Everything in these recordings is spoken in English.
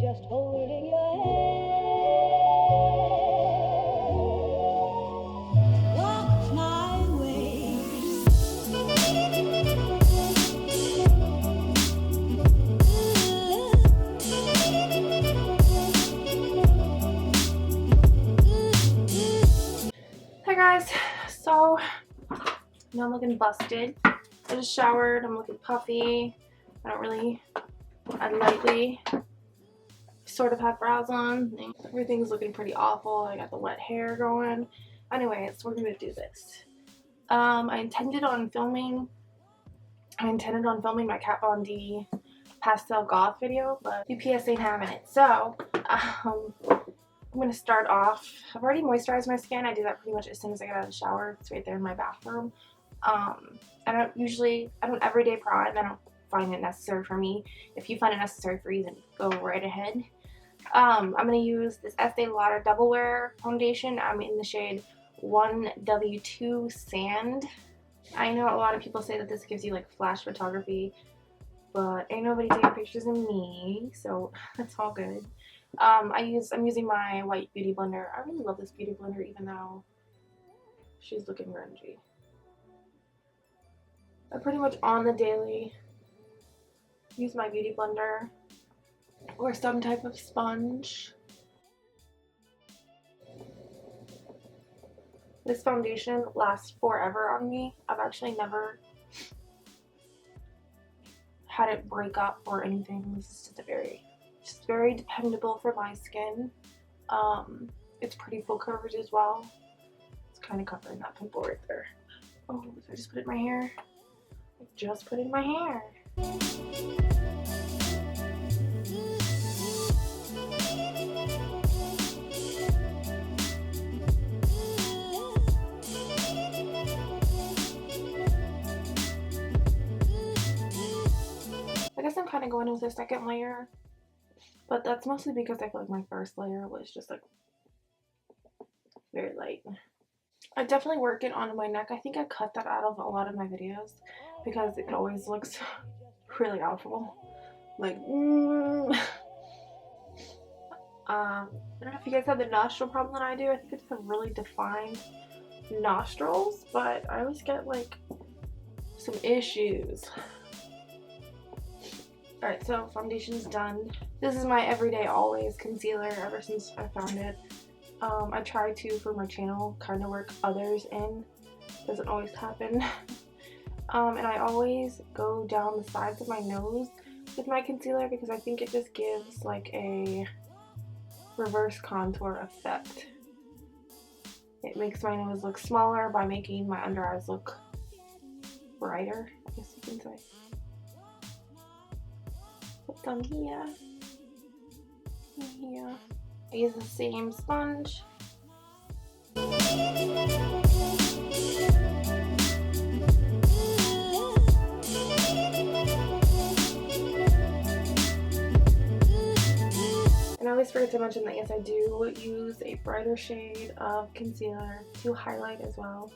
just holding your hand. Walk my way. Hi guys, so now I'm looking busted. I just showered, I'm looking puffy. I lightly sort of have brows on. Everything's looking pretty awful. I got the wet hair going. Anyways, we're gonna do this. I intended on filming my Kat Von D pastel goth video, but UPS ain't having it. So I'm gonna start off. I've already moisturized my skin. I do that pretty much as soon as I get out of the shower. It's right there in my bathroom. I don't everyday prime. I don't find it necessary for me. If you find it necessary for you, then go right ahead. I'm gonna use this Estee Lauder Double Wear foundation. I'm in the shade 1W2 Sand. I know a lot of people say that this gives you like flash photography, but ain't nobody taking pictures of me, so that's all good. I'm using my white beauty blender. I really love this beauty blender, even though she's looking grungy. I pretty much on the daily use my beauty blender or some type of sponge. This foundation lasts forever on me. I've actually never had it break up or anything. This is just very dependable for my skin. It's pretty full coverage as well. It's kind of covering that pimple right there. Oh, did I just put it in my hair? I just put it in my hair. I guess I'm kind of going with a second layer, but that's mostly because I feel like my first layer was just like very light. I definitely work it onto my neck. I think I cut that out of a lot of my videos because it always looks really awful. Like, I don't know if you guys have the nostril problem that I do. I think I just have really defined nostrils, but I always get like some issues. Alright, so foundation's done. This is my everyday always concealer ever since I found it. I try to, for my channel, kind of work others in. Doesn't always happen. And I always go down the sides of my nose with my concealer because I think it just gives like a reverse contour effect. It makes my nose look smaller by making my under eyes look brighter, I guess you can say. Put some here. And here. I use the same sponge. And I always forget to mention that yes, I do use a brighter shade of concealer to highlight as well.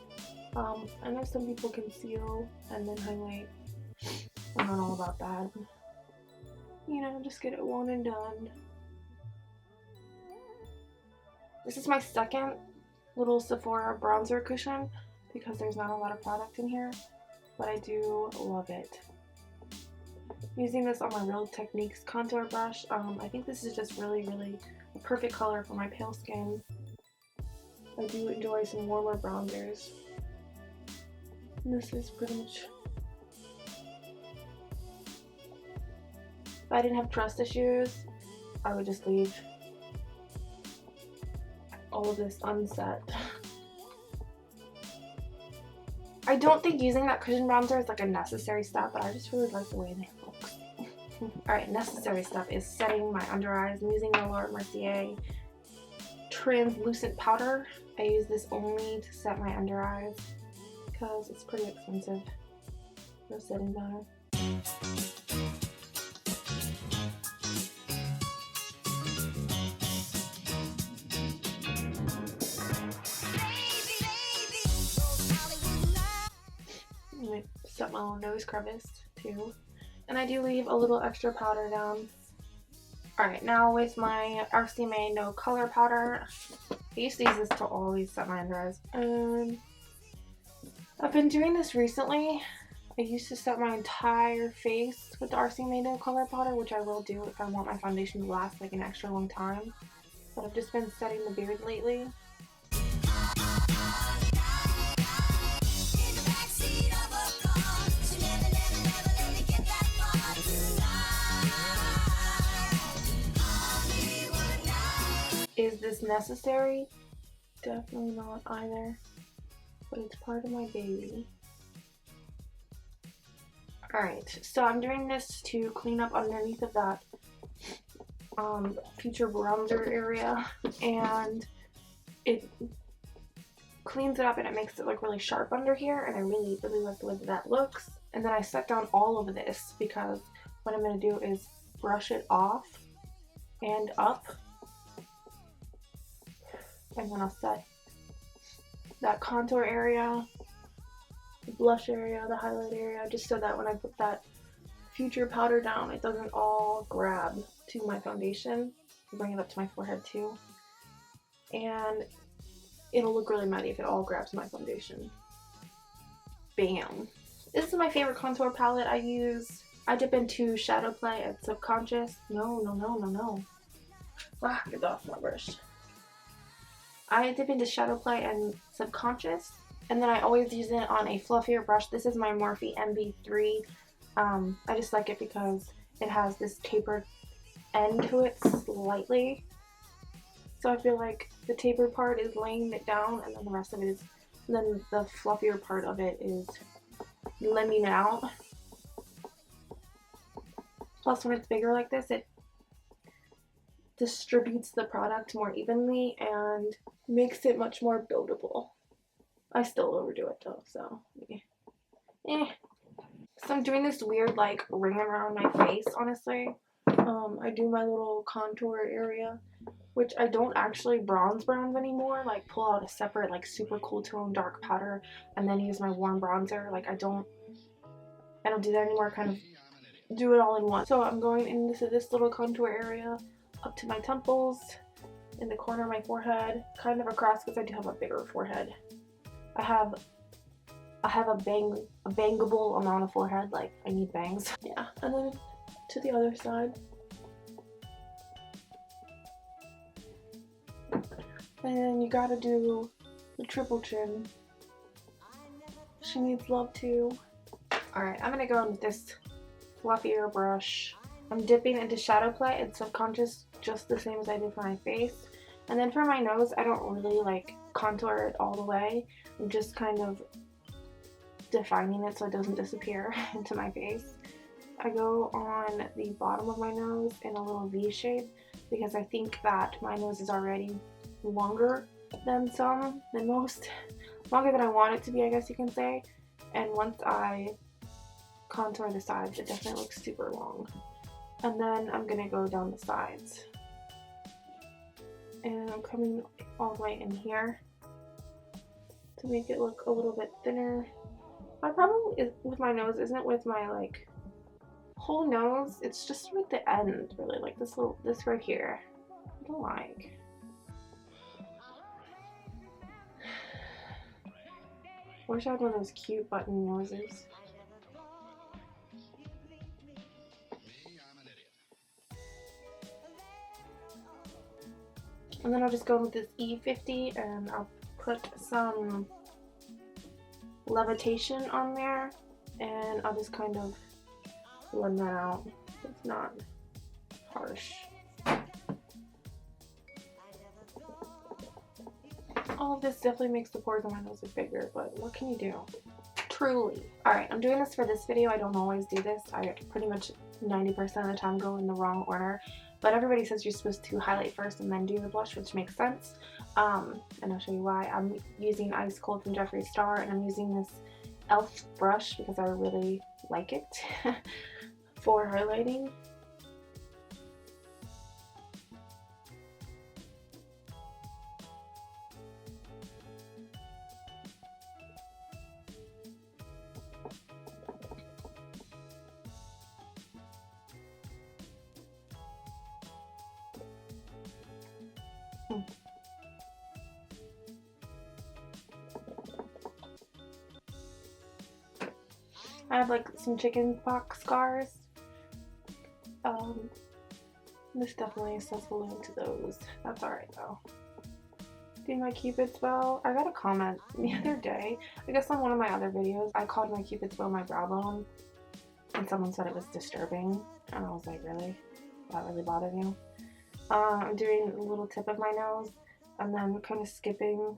I know some people conceal and then highlight. I'm not all about that. You know, just get it one and done. This is my second little Sephora bronzer cushion because there's not a lot of product in here, but I do love it. Using this on my Real Techniques contour brush, I think this is just really a perfect color for my pale skin. I do enjoy some warmer bronzers. And this is pretty much... If I didn't have trust issues, I would just leave all of this unset. I don't think using that cushion bronzer is like a necessary step, but I just really like the way that it looks. Alright, necessary step is setting my under eyes. I'm using the Laura Mercier translucent powder. I use this only to set my under eyes because it's pretty expensive for setting powder. Set my little nose crevice too, and I do leave a little extra powder down Alright, now with my RCMA No Color Powder, I used to use this to always set my under eyes. I've been doing this recently. I used to set my entire face with the RCMA No Color Powder, which I will do if I want my foundation to last like an extra long time. But I've just been setting the beard lately. Is this necessary? Definitely not either, but it's part of my baby. Alright, so I'm doing this to clean up underneath of that future bronzer area, and it cleans it up and it makes it look really sharp under here, and I really like the way that looks. And then I set down all of this because what I'm going to do is brush it off and up, and then I'll set that contour area, the blush area, the highlight area, just so that when I put that future powder down, it doesn't all grab to my foundation. Bring it up to my forehead too, and it'll look really muddy if it all grabs my foundation. Bam! This is my favorite contour palette I use. I dip into Shadow Play and Subconscious. No. Ah, get off my brush. I dip into Shadow Play and Subconscious, and then I always use it on a fluffier brush. This is my Morphe MB3. I just like it because it has this tapered end to it slightly. So I feel like the tapered part is laying it down, and then the rest of it is, then the fluffier part of it is lending it out. Plus, when it's bigger like this, it distributes the product more evenly and makes it much more buildable. I still overdo it though, so So I'm doing this weird like ring around my face, honestly. I do my little contour area, which I don't actually bronze anymore, like pull out a separate like super cool tone dark powder and then use my warm bronzer. Like I don't do that anymore, kind of do it all in one. So I'm going into this little contour area up to my temples, in the corner of my forehead, kind of across because I do have a bigger forehead. I have a bangable amount of forehead, like I need bangs. Yeah, and then to the other side. And then you gotta do the triple chin. She needs love too. Alright, I'm gonna go in with this fluffier brush. I'm dipping into Shadow Play and Subconscious just the same as I did for my face. And then for my nose, I don't really like contour it all the way. I'm just kind of defining it so it doesn't disappear into my face. I go on the bottom of my nose in a little V shape because I think that my nose is already longer than most, longer than I want it to be, I guess you can say. And once I contour the sides, it definitely looks super long. And then I'm gonna go down the sides. And I'm coming all the way in here to make it look a little bit thinner. My problem is with my nose isn't with my like whole nose, it's just with the end, really, like this right here. I don't like. Wish I had one of those cute button noses. And then I'll just go with this E50 and I'll put some levitation on there, and I'll just kind of blend that out. It's not harsh. All of this definitely makes the pores on my nose look bigger, but what can you do? Truly. Alright, I'm doing this for this video. I don't always do this. I pretty much 90% of the time go in the wrong order. But everybody says you're supposed to highlight first and then do the blush, which makes sense. And I'll show you why. I'm using Ice Cold from Jeffree Star, and I'm using this e.l.f. brush because I really like it for highlighting. I have like some chicken pox scars. This definitely says balloon to those. That's alright though. Doing my cupid's bow. I got a comment the other day, I guess on one of my other videos, I called my cupid's bow my brow bone, and someone said it was disturbing, and I was like, really? That really bothered you? I'm doing a little tip of my nose, and then kind of skipping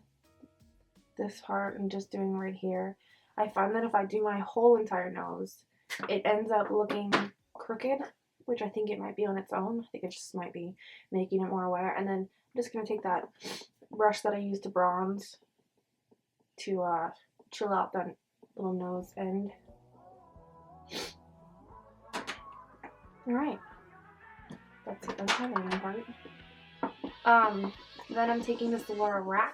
this part and just doing right here. I find that if I do my whole entire nose, it ends up looking crooked, which I think it might be on its own. I think it just might be making it more aware. And then I'm just going to take that brush that I used to bronze to chill out that little nose end. Alright. That's it. That's my lining part. Then I'm taking this Lorac.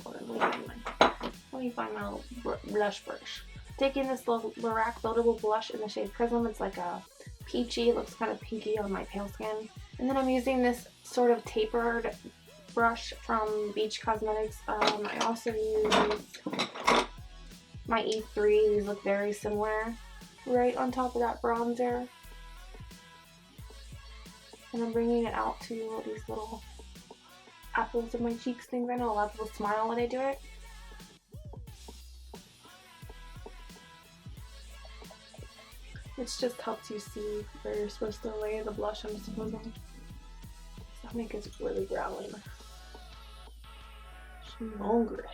Let me find my little blush brush. Taking this little Lorac Buildable Blush in the shade Prism. It's like a peachy. It looks kind of pinky on my pale skin. And then I'm using this sort of tapered brush from Beach Cosmetics. I also use my E3. These look very similar. Right on top of that bronzer. And I'm bringing it out to these little apples of my cheeks things. I know a lot of people smile when they do it. Which just helps you see where you're supposed to lay the blush, I'm supposing. Stomach is really growling. I'm hungry.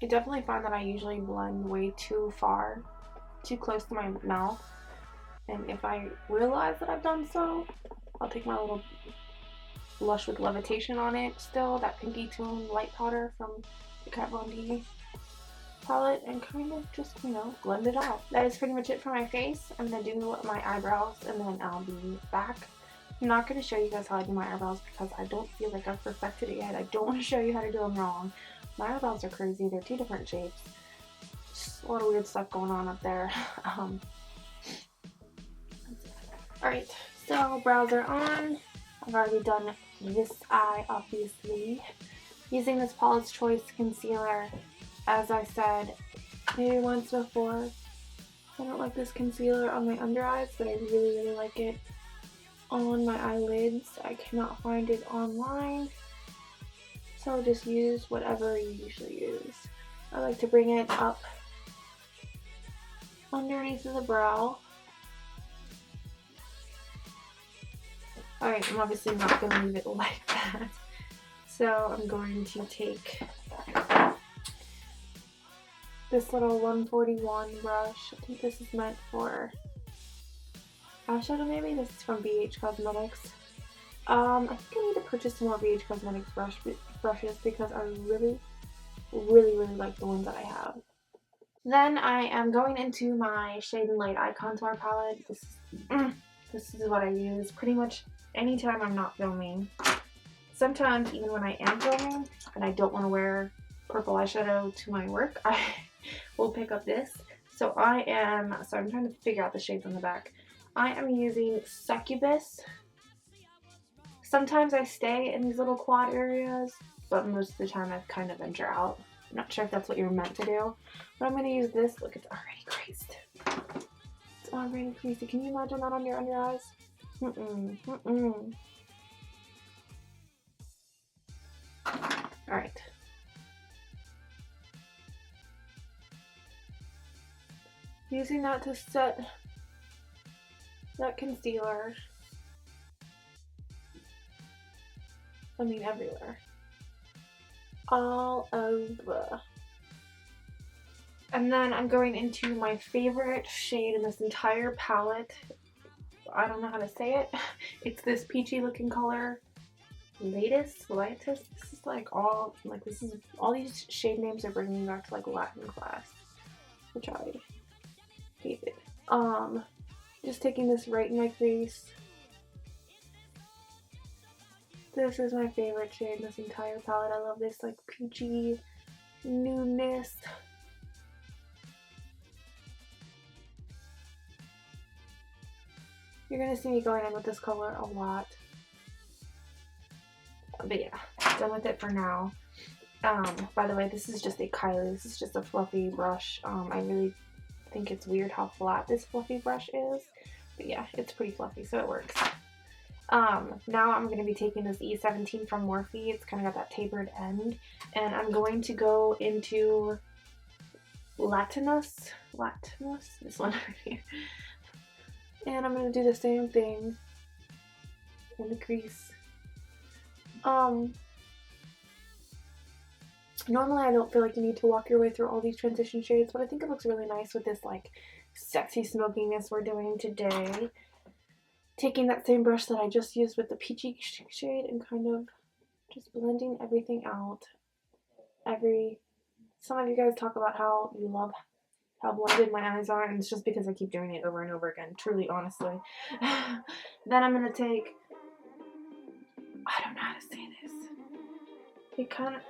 I definitely find that I usually blend way too far, too close to my mouth. And if I realize that I've done so, I'll take my little blush with Levitation on it still, that pinky tone light powder from the Kat Von D palette, and kind of just, you know, blend it out. That is pretty much it for my face. I'm going to do my eyebrows and then I'll be back. I'm not going to show you guys how I do my eyebrows because I don't feel like I've perfected it yet. I don't want to show you how to do them wrong. My eyebrows are crazy. They're two different shapes. Just a lot of weird stuff going on up there. Alright, so brows are on. I've already done this eye, obviously. Using this Paula's Choice concealer. As I said maybe once before, I don't like this concealer on my under eyes, but I really, really like it on my eyelids. I cannot find it online, so just use whatever you usually use. I like to bring it up underneath of the brow. Alright, I'm obviously not going to leave it like that, so I'm going to take this little 141 brush. I think this is meant for eyeshadow maybe. This is from BH Cosmetics. I think I need to purchase some more BH Cosmetics brushes because I really, really, really like the ones that I have. Then I am going into my Shade and Light Eye Contour palette. This is what I use pretty much anytime I'm not filming. Sometimes even when I am filming and I don't want to wear purple eyeshadow to my work, I will pick up this. So I'm trying to figure out the shades on the back. I am using Succubus. Sometimes I stay in these little quad areas, but most of the time I kind of venture out. I'm not sure if that's what you're meant to do, but I'm going to use this. Look, it's already creased. It's already creased. Can you imagine that on your under eyes? Alright. Using that to set that concealer. I mean everywhere. All over. And then I'm going into my favorite shade in this entire palette. I don't know how to say it. It's this peachy looking color. Lightus. This is like all these shade names are bringing me back to like Latin class, which I hated. Just taking this right in my face. This is my favorite shade in this entire palette. I love this like peachy newness. You're gonna see me going in with this color a lot. But yeah, done with it for now. By the way, this is just a Kylie. This is just a fluffy brush. I really think it's weird how flat this fluffy brush is. But yeah, it's pretty fluffy, so it works. Now I'm going to be taking this E17 from Morphe. It's kind of got that tapered end. And I'm going to go into Latinus, this one right here. And I'm going to do the same thing in the crease. Normally I don't feel like you need to walk your way through all these transition shades, but I think it looks really nice with this like sexy smokiness we're doing today. Taking that same brush that I just used with the peachy shade and kind of just blending everything out. Some of you guys talk about how you love how blended my eyes are, and it's just because I keep doing it over and over again, truly, honestly. Then I'm going to take, I don't know how to say this. It kind of,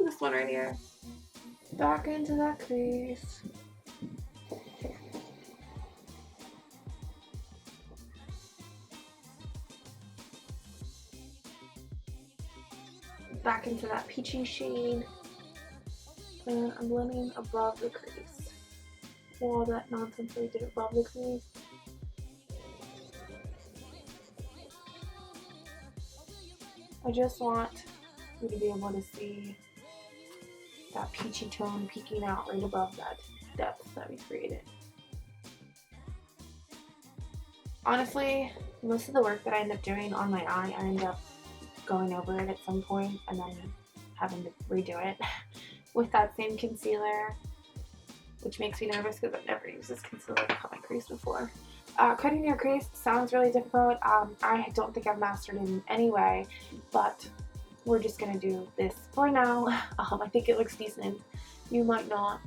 this one right here. Back into that crease. Back into that peachy shade. And I'm blending above the crease. All that nonsense that we did above the crease. I just want you to be able to see that peachy tone peeking out right above that depth that we created. Honestly, most of the work that I end up doing on my eye, I end up going over it at some point and then having to redo it with that same concealer, which makes me nervous because I've never used this concealer to cut my crease before. Cutting your crease sounds really difficult. I don't think I've mastered it in any way, but we're just gonna do this for now. I think it looks decent. You might not.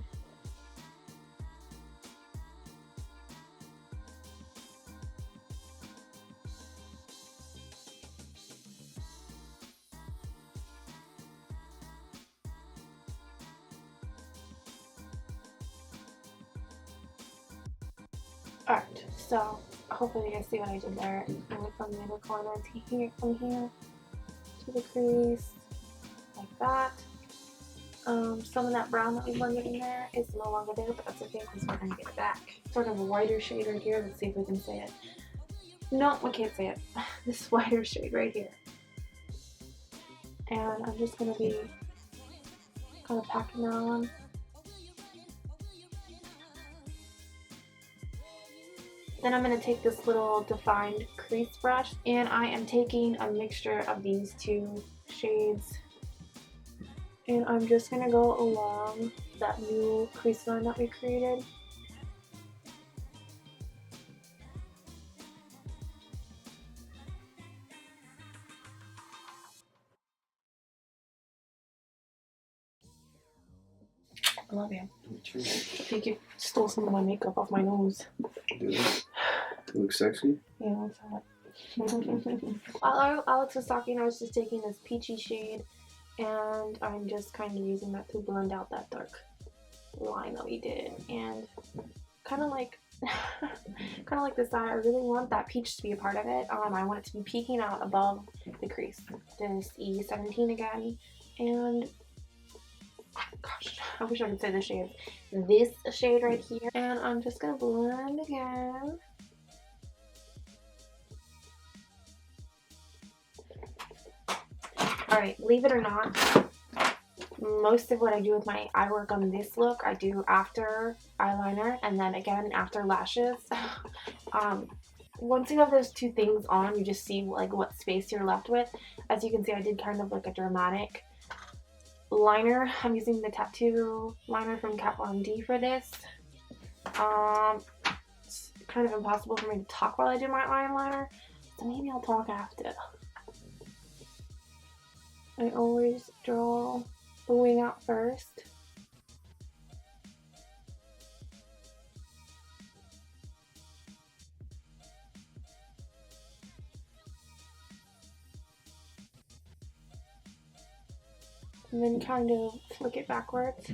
Alright, so hopefully you guys see what I did there. I went from the inner corner to here, from here to the crease, like that. Some of that brown that we blended in there is no longer there, but that's okay because we're going to get it back. Sort of a whiter shade right here. Let's see if we can say it. No, we can't say it. This whiter shade right here. And I'm just going to be kind of packing that on. Then I'm going to take this little defined crease brush, and I am taking a mixture of these two shades, and I'm just going to go along that new crease line that we created. I love you. I think you stole some of my makeup off my nose. Did it? It looks sexy? Yeah, that's hot. While Alex was talking, I was just taking this peachy shade, and I'm just kind of using that to blend out that dark line that we did. And kind of like this eye, I really want that peach to be a part of it. I want it to be peeking out above the crease. This E17 again, and gosh, I wish I could say the shade. This shade right here, and I'm just gonna blend again. Alright, leave it or not, most of what I do with my eye work on this look, I do after eyeliner and then again after lashes. Once you have those two things on, you just see like what space you're left with. As you can see, I did kind of like a dramatic liner. I'm using the tattoo liner from Kat Von D for this. It's kind of impossible for me to talk while I do my eyeliner, so maybe I'll talk after. I always draw the wing out first. And then kind of flick it backwards.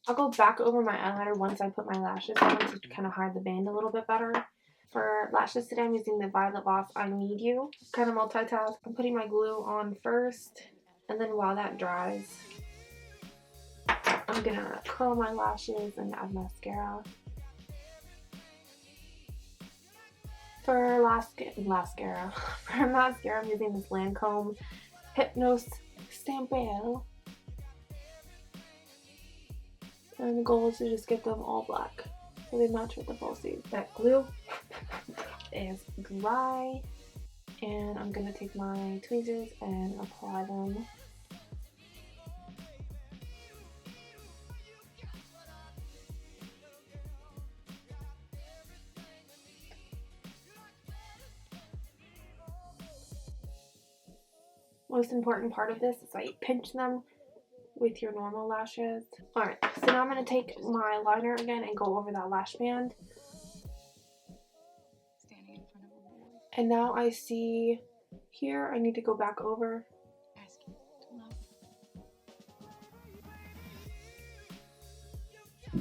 I'll go back over my eyeliner once I put my lashes on to kind of hide the band a little bit better. For lashes today, I'm using the Violet Voss I Need You. Kind of multitask. I'm putting my glue on first, and then while that dries, I'm gonna curl my lashes and add mascara. For mascara, I'm using this Lancome Hypnos Sample. And the goal is to just get them all black so they match with the falsies. That glue is dry, and I'm gonna take my tweezers and apply them. Most important part of this is that you pinch them with your normal lashes. Alright, so now I'm going to take my liner again and go over that lash band. And now I see here I need to go back over.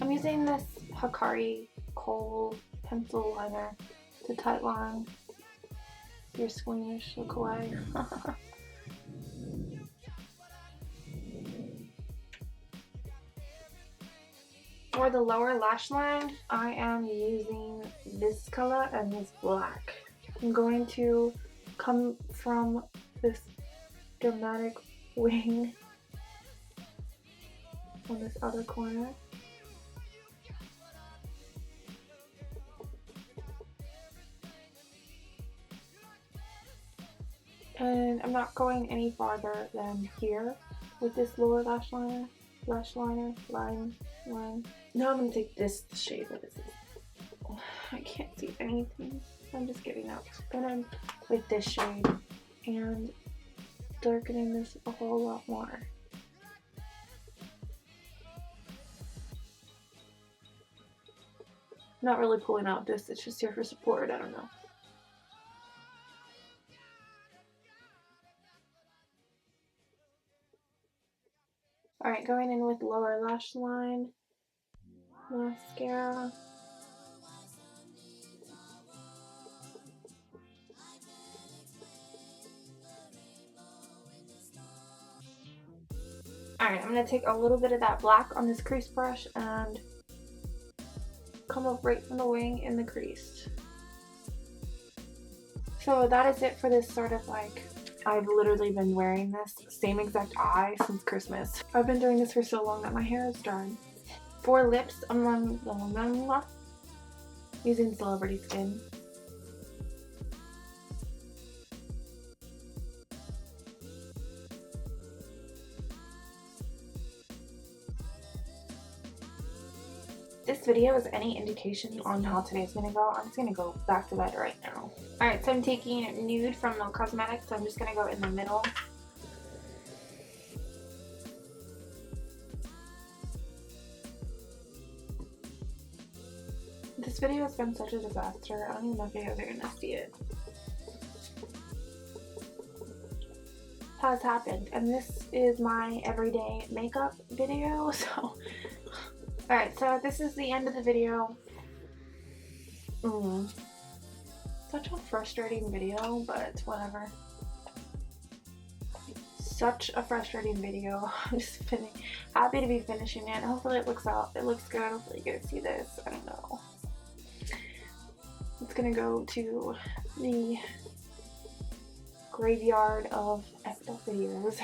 I'm using this Hikari Kohl pencil liner to tight line your squeamish look away. For the lower lash line, I am using this color and this black. I'm going to come from this dramatic wing on this other corner. And I'm not going any farther than here with this lower lash liner. Now I'm going to take this shade. What is this? Oh, I can't see anything. I'm just giving up. Then I'm with this shade and darkening this a whole lot more. Not really pulling out this, it's just here for support, I don't know. Alright, going in with lower lash line, mascara. Alright, I'm going to take a little bit of that black on this crease brush and come up right from the wing in the crease. So that is it for this sort of like, I've literally been wearing this same exact eye since Christmas. I've been doing this for so long that my hair is dry. For lips, I'm using Celebrity Skin. This video is any indication on how today's gonna go, I'm just gonna go back to bed right now. Alright, so I'm taking Nude from Milk Cosmetics, so I'm just gonna go in the middle. This video has been such a disaster, I don't even know if you guys are gonna see it. Has happened, and this is my everyday makeup video, so alright, so this is the end of the video. Such a frustrating video, but whatever. Such a frustrating video. I'm just happy to be finishing it. Hopefully it looks good. Hopefully you guys see this. I don't know. It's gonna go to the graveyard of effed up videos.